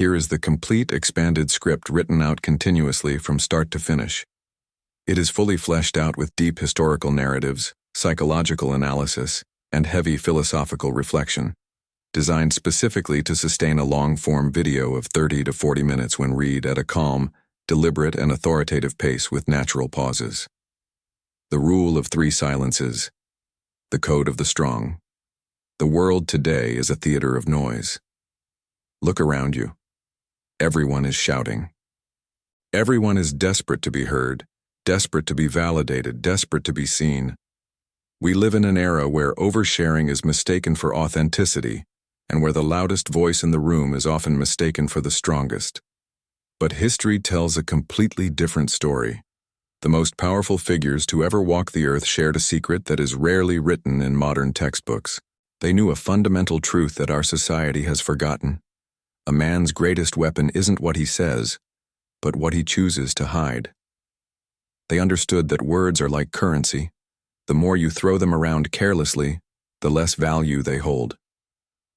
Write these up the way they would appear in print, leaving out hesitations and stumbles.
Here is the complete expanded script written out continuously from start to finish. It is fully fleshed out with deep historical narratives, psychological analysis, and heavy philosophical reflection, designed specifically to sustain a long-form video of 30 to 40 minutes when read at a calm, deliberate, and authoritative pace with natural pauses. The Rule of Three Silences. The Code of the Strong. The world today is a theater of noise. Look around you. Everyone is shouting. Everyone is desperate to be heard, desperate to be validated, desperate to be seen. We live in an era where oversharing is mistaken for authenticity, and where the loudest voice in the room is often mistaken for the strongest. But history tells a completely different story. The most powerful figures to ever walk the earth shared a secret that is rarely written in modern textbooks. They knew a fundamental truth that our society has forgotten. A man's greatest weapon isn't what he says, but what he chooses to hide. They understood that words are like currency. The more you throw them around carelessly, the less value they hold.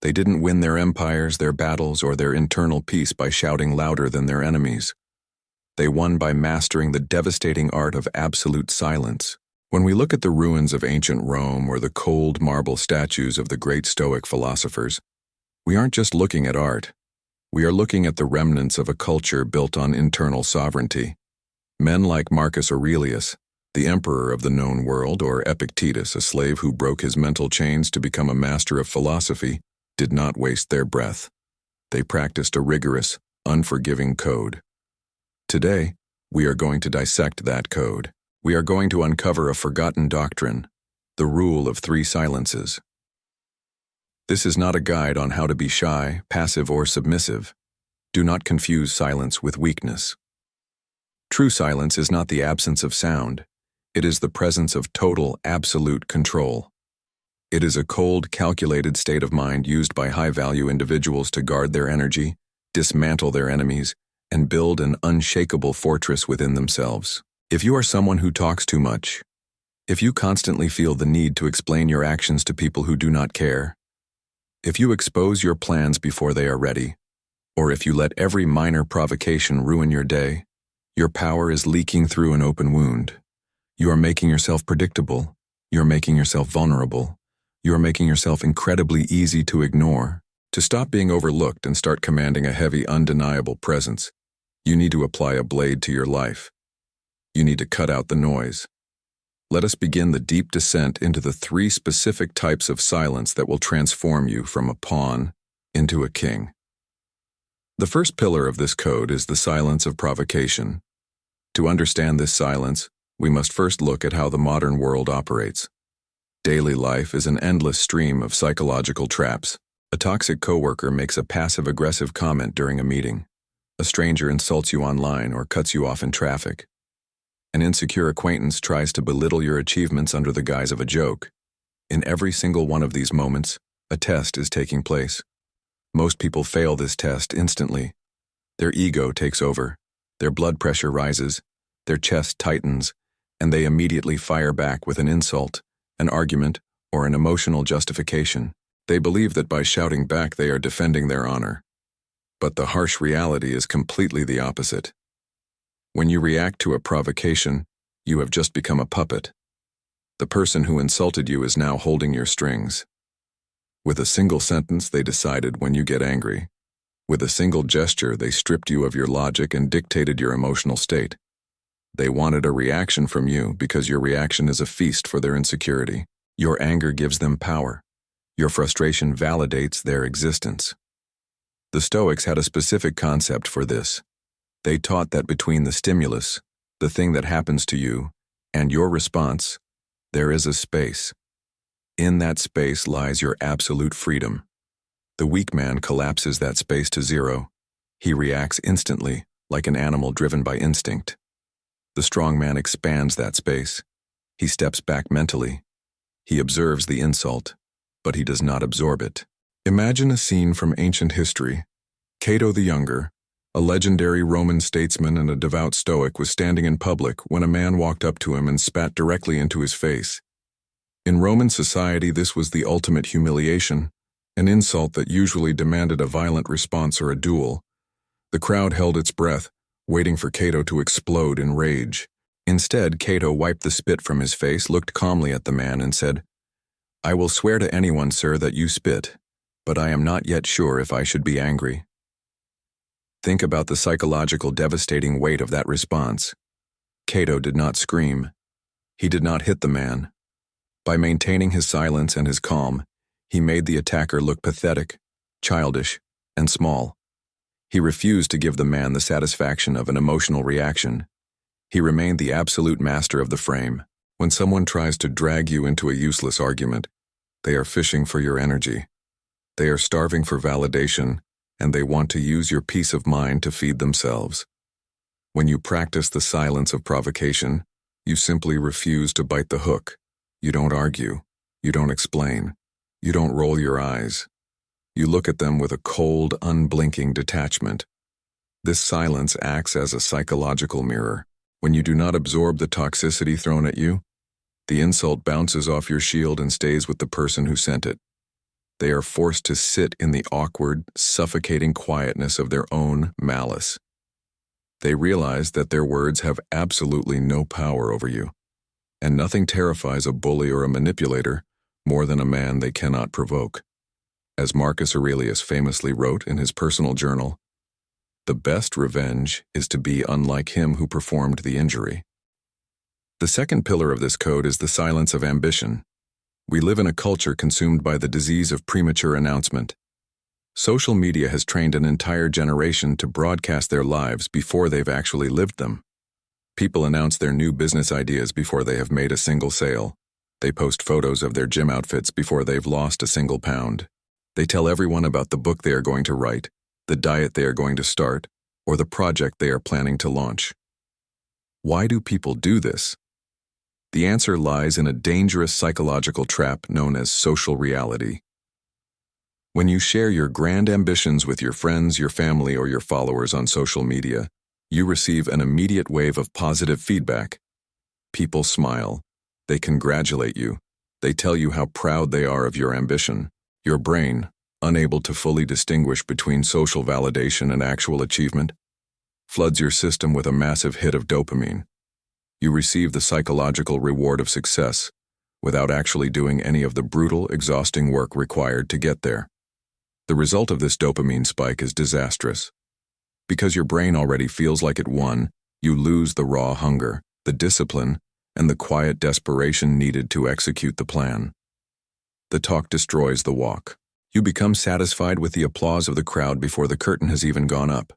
They didn't win their empires, their battles, or their internal peace by shouting louder than their enemies. They won by mastering the devastating art of absolute silence. When we look at the ruins of ancient Rome or the cold marble statues of the great Stoic philosophers, we aren't just looking at art. We are looking at the remnants of a culture built on internal sovereignty. Men like Marcus Aurelius, the emperor of the known world, or Epictetus, a slave who broke his mental chains to become a master of philosophy, did not waste their breath. They practiced a rigorous, unforgiving code. Today, we are going to dissect that code. We are going to uncover a forgotten doctrine, the Rule of Three Silences. This is not a guide on how to be shy, passive, or submissive. Do not confuse silence with weakness. True silence is not the absence of sound. It is the presence of total, absolute control. It is a cold, calculated state of mind used by high-value individuals to guard their energy, dismantle their enemies, and build an unshakable fortress within themselves. If you are someone who talks too much, if you constantly feel the need to explain your actions to people who do not care, if you expose your plans before they are ready, or if you let every minor provocation ruin your day, your power is leaking through an open wound. You are making yourself predictable. You are making yourself vulnerable. You are making yourself incredibly easy to ignore. To stop being overlooked and start commanding a heavy, undeniable presence, you need to apply a blade to your life. You need to cut out the noise. Let us begin the deep descent into the three specific types of silence that will transform you from a pawn into a king. The first pillar of this code is the silence of provocation. To understand this silence, we must first look at how the modern world operates. Daily life is an endless stream of psychological traps. A toxic coworker makes a passive-aggressive comment during a meeting. A stranger insults you online or cuts you off in traffic. An insecure acquaintance tries to belittle your achievements under the guise of a joke. In every single one of these moments, a test is taking place. Most people fail this test instantly. Their ego takes over, their blood pressure rises, their chest tightens, and they immediately fire back with an insult, an argument, or an emotional justification. They believe that by shouting back they are defending their honor. But the harsh reality is completely the opposite. When you react to a provocation, you have just become a puppet. The person who insulted you is now holding your strings. With a single sentence, they decided when you get angry. With a single gesture, they stripped you of your logic and dictated your emotional state. They wanted a reaction from you because your reaction is a feast for their insecurity. Your anger gives them power. Your frustration validates their existence. The Stoics had a specific concept for this. They taught that between the stimulus, the thing that happens to you, and your response, there is a space. In that space lies your absolute freedom. The weak man collapses that space to zero. He reacts instantly, like an animal driven by instinct. The strong man expands that space. He steps back mentally. He observes the insult, but he does not absorb it. Imagine a scene from ancient history. Cato the Younger, a legendary Roman statesman and a devout Stoic, was standing in public when a man walked up to him and spat directly into his face. In Roman society, this was the ultimate humiliation, an insult that usually demanded a violent response or a duel. The crowd held its breath, waiting for Cato to explode in rage. Instead, Cato wiped the spit from his face, looked calmly at the man, and said, "I will swear to anyone, sir, that you spit, but I am not yet sure if I should be angry." Think about the psychological devastating weight of that response. Cato did not scream. He did not hit the man. By maintaining his silence and his calm, he made the attacker look pathetic, childish, and small. He refused to give the man the satisfaction of an emotional reaction. He remained the absolute master of the frame. When someone tries to drag you into a useless argument, they are fishing for your energy. They are starving for validation, and they want to use your peace of mind to feed themselves. When you practice the silence of provocation, you simply refuse to bite the hook. You don't argue. You don't explain. You don't roll your eyes. You look at them with a cold, unblinking detachment. This silence acts as a psychological mirror. When you do not absorb the toxicity thrown at you, the insult bounces off your shield and stays with the person who sent it. They are forced to sit in the awkward, suffocating quietness of their own malice. They realize that their words have absolutely no power over you, and nothing terrifies a bully or a manipulator more than a man they cannot provoke. As Marcus Aurelius famously wrote in his personal journal, "The best revenge is to be unlike him who performed the injury." The second pillar of this code is the silence of ambition. We live in a culture consumed by the disease of premature announcement. Social media has trained an entire generation to broadcast their lives before they've actually lived them. People announce their new business ideas before they have made a single sale. They post photos of their gym outfits before they've lost a single pound. They tell everyone about the book they are going to write, the diet they are going to start, or the project they are planning to launch. Why do people do this? The answer lies in a dangerous psychological trap known as social reality. When you share your grand ambitions with your friends, your family, or your followers on social media, you receive an immediate wave of positive feedback. People smile. They congratulate you. They tell you how proud they are of your ambition. Your brain, unable to fully distinguish between social validation and actual achievement, floods your system with a massive hit of dopamine. You receive the psychological reward of success without actually doing any of the brutal, exhausting work required to get there. The result of this dopamine spike is disastrous. Because your brain already feels like it won, you lose the raw hunger, the discipline, and the quiet desperation needed to execute the plan. The talk destroys the walk. You become satisfied with the applause of the crowd before the curtain has even gone up.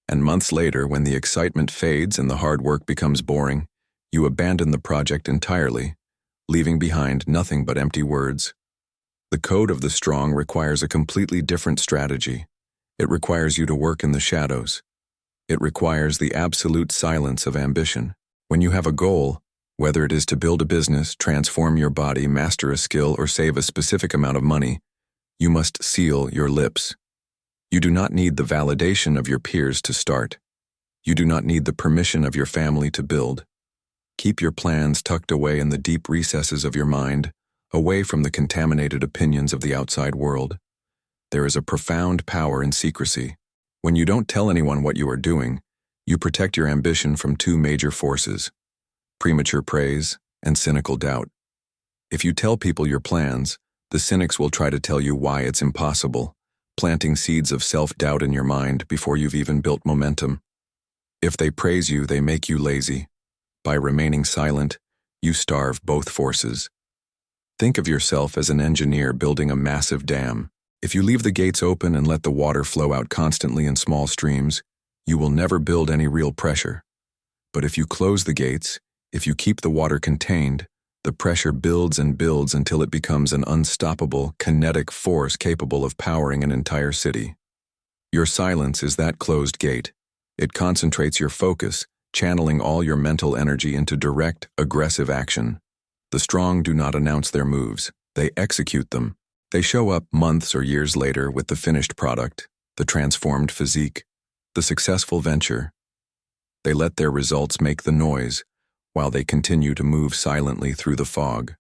And months later, when the excitement fades and the hard work becomes boring, you abandon the project entirely, leaving behind nothing but empty words. The code of the strong requires a completely different strategy. It requires you to work in the shadows. It requires the absolute silence of ambition. When you have a goal, whether it is to build a business, transform your body, master a skill, or save a specific amount of money, you must seal your lips. You do not need the validation of your peers to start. You do not need the permission of your family to build. Keep your plans tucked away in the deep recesses of your mind, away from the contaminated opinions of the outside world. There is a profound power in secrecy. When you don't tell anyone what you are doing, you protect your ambition from two major forces: premature praise and cynical doubt. If you tell people your plans, the cynics will try to tell you why it's impossible, planting seeds of self-doubt in your mind before you've even built momentum. If they praise you, they make you lazy. By remaining silent, you starve both forces. Think of yourself as an engineer building a massive dam. If you leave the gates open and let the water flow out constantly in small streams, you will never build any real pressure. But if you close the gates, if you keep the water contained, the pressure builds and builds until it becomes an unstoppable, kinetic force capable of powering an entire city. Your silence is that closed gate. It concentrates your focus, channeling all your mental energy into direct, aggressive action. The strong do not announce their moves. They execute them. They show up months or years later with the finished product, the transformed physique, the successful venture. They let their results make the noise, while they continue to move silently through the fog.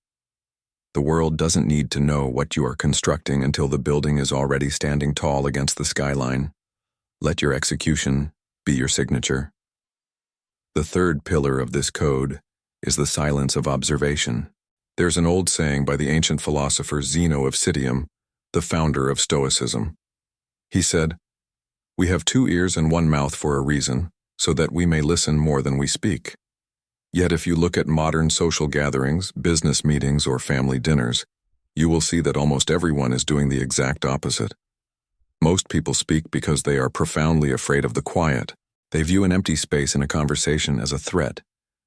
The world doesn't need to know what you are constructing until the building is already standing tall against the skyline. Let your execution be your signature. The third pillar of this code is the silence of observation. There's an old saying by the ancient philosopher Zeno of Citium, the founder of Stoicism. He said, "We have 2 ears and 1 mouth for a reason, so that we may listen more than we speak." Yet if you look at modern social gatherings, business meetings, or family dinners, you will see that almost everyone is doing the exact opposite. Most people speak because they are profoundly afraid of the quiet. They view an empty space in a conversation as a threat,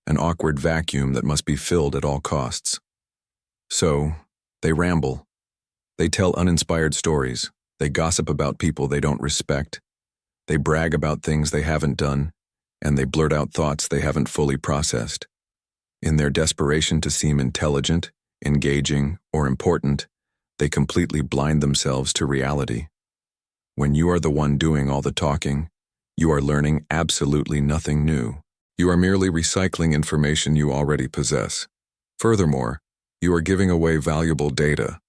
an awkward vacuum that must be filled at all costs. So, they ramble. They tell uninspired stories. They gossip about people they don't respect. They brag about things they haven't done, and they blurt out thoughts they haven't fully processed. In their desperation to seem intelligent, engaging, or important, they completely blind themselves to reality. When you are the one doing all the talking, you are learning absolutely nothing new. You are merely recycling information you already possess. Furthermore, you are giving away valuable data.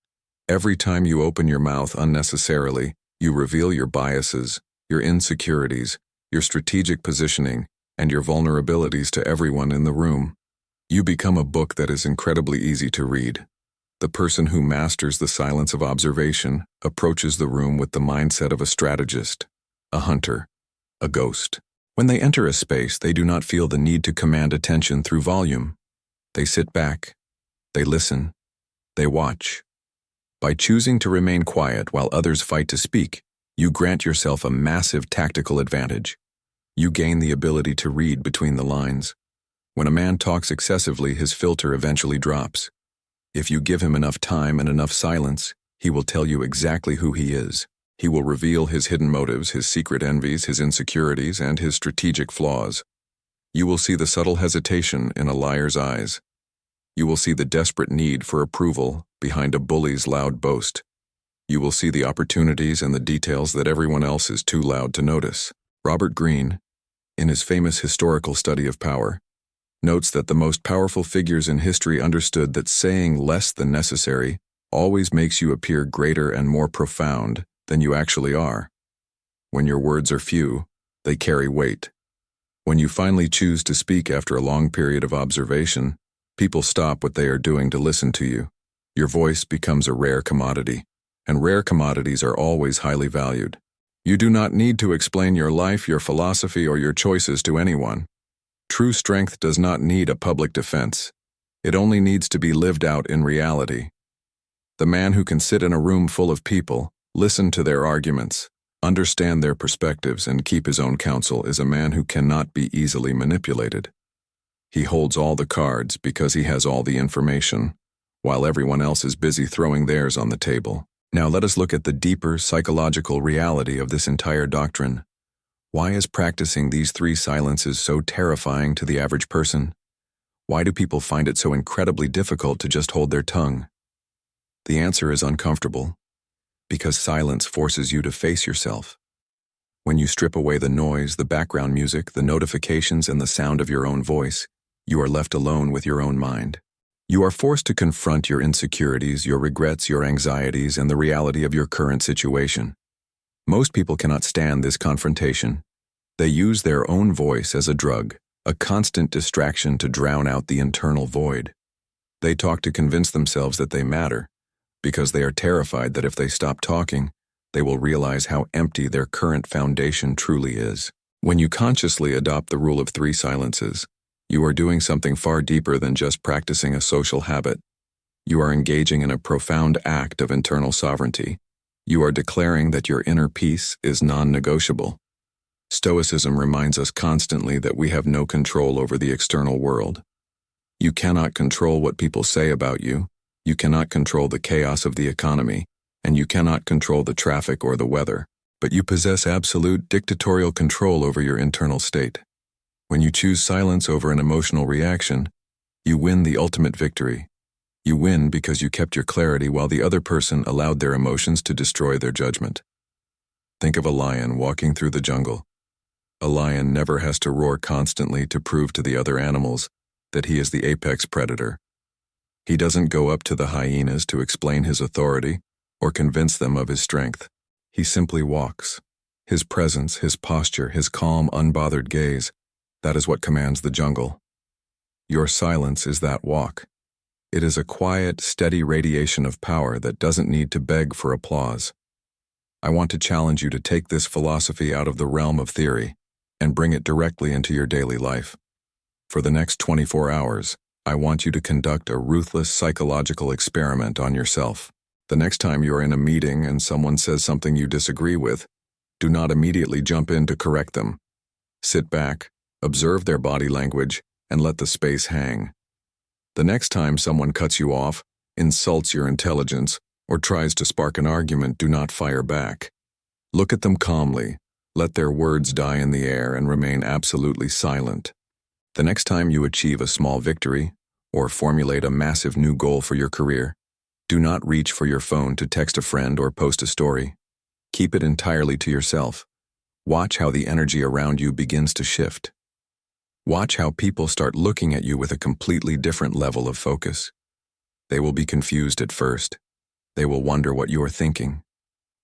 Every time you open your mouth unnecessarily, you reveal your biases, your insecurities, your strategic positioning, and your vulnerabilities to everyone in the room. You become a book that is incredibly easy to read. The person who masters the silence of observation approaches the room with the mindset of a strategist, a hunter, a ghost. When they enter a space, they do not feel the need to command attention through volume. They sit back, they listen, they watch. By choosing to remain quiet while others fight to speak, you grant yourself a massive tactical advantage. You gain the ability to read between the lines. When a man talks excessively, his filter eventually drops. If you give him enough time and enough silence, he will tell you exactly who he is. He will reveal his hidden motives, his secret envies, his insecurities, and his strategic flaws. You will see the subtle hesitation in a liar's eyes. You will see the desperate need for approval behind a bully's loud boast. You will see the opportunities and the details that everyone else is too loud to notice. Robert Greene, in his famous historical study of power, notes that the most powerful figures in history understood that saying less than necessary always makes you appear greater and more profound than you actually are. When your words are few, they carry weight. When you finally choose to speak after a long period of observation, people stop what they are doing to listen to you. Your voice becomes a rare commodity, and rare commodities are always highly valued. You do not need to explain your life, your philosophy, or your choices to anyone. True strength does not need a public defense. It only needs to be lived out in reality. The man who can sit in a room full of people, listen to their arguments, understand their perspectives, and keep his own counsel is a man who cannot be easily manipulated. He holds all the cards because he has all the information, while everyone else is busy throwing theirs on the table. Now let us look at the deeper psychological reality of this entire doctrine. Why is practicing these 3 silences so terrifying to the average person? Why do people find it so incredibly difficult to just hold their tongue? The answer is uncomfortable, because silence forces you to face yourself. When you strip away the noise, the background music, the notifications, and the sound of your own voice, you are left alone with your own mind. You are forced to confront your insecurities, your regrets, your anxieties, and the reality of your current situation. Most people cannot stand this confrontation. They use their own voice as a drug, a constant distraction to drown out the internal void. They talk to convince themselves that they matter, because they are terrified that if they stop talking, they will realize how empty their current foundation truly is. When you consciously adopt the rule of 3 silences, you are doing something far deeper than just practicing a social habit. You are engaging in a profound act of internal sovereignty. You are declaring that your inner peace is non-negotiable. Stoicism reminds us constantly that we have no control over the external world. You cannot control what people say about you. You cannot control the chaos of the economy, and you cannot control the traffic or the weather, but you possess absolute dictatorial control over your internal state. When you choose silence over an emotional reaction, you win the ultimate victory. You win because you kept your clarity while the other person allowed their emotions to destroy their judgment. Think of a lion walking through the jungle. A lion never has to roar constantly to prove to the other animals that he is the apex predator. He doesn't go up to the hyenas to explain his authority or convince them of his strength. He simply walks. His presence, his posture, his calm, unbothered gaze, that is what commands the jungle. Your silence is that walk. It is a quiet, steady radiation of power that doesn't need to beg for applause. I want to challenge you to take this philosophy out of the realm of theory and bring it directly into your daily life. For the next 24 hours, I want you to conduct a ruthless psychological experiment on yourself. The next time you are in a meeting and someone says something you disagree with, do not immediately jump in to correct them. Sit back, observe their body language, and let the space hang. The next time someone cuts you off, insults your intelligence, or tries to spark an argument, do not fire back. Look at them calmly, let their words die in the air, and remain absolutely silent. The next time you achieve a small victory, or formulate a massive new goal for your career, do not reach for your phone to text a friend or post a story. Keep it entirely to yourself. Watch how the energy around you begins to shift. Watch how people start looking at you with a completely different level of focus. They will be confused at first. They will wonder what you are thinking.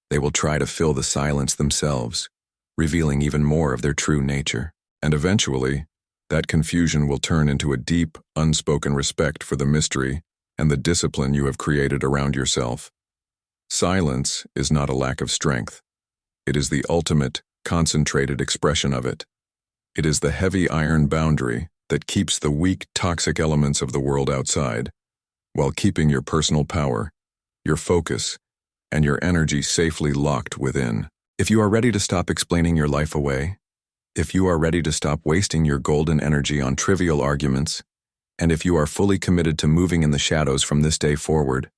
They will try to fill the silence themselves, revealing even more of their true nature. And eventually, that confusion will turn into a deep, unspoken respect for the mystery and the discipline you have created around yourself. Silence is not a lack of strength. It is the ultimate, concentrated expression of it. It is the heavy iron boundary that keeps the weak, toxic elements of the world outside, while keeping your personal power, your focus, and your energy safely locked within. If you are ready to stop explaining your life away, if you are ready to stop wasting your golden energy on trivial arguments, and if you are fully committed to moving in the shadows from this day forward,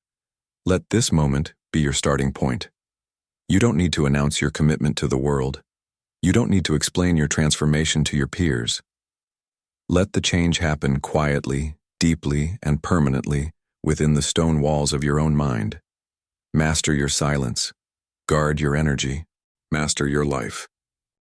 let this moment be your starting point. You don't need to announce your commitment to the world. You don't need to explain your transformation to your peers. Let the change happen quietly, deeply, and permanently within the stone walls of your own mind. Master your silence. Guard your energy. Master your life.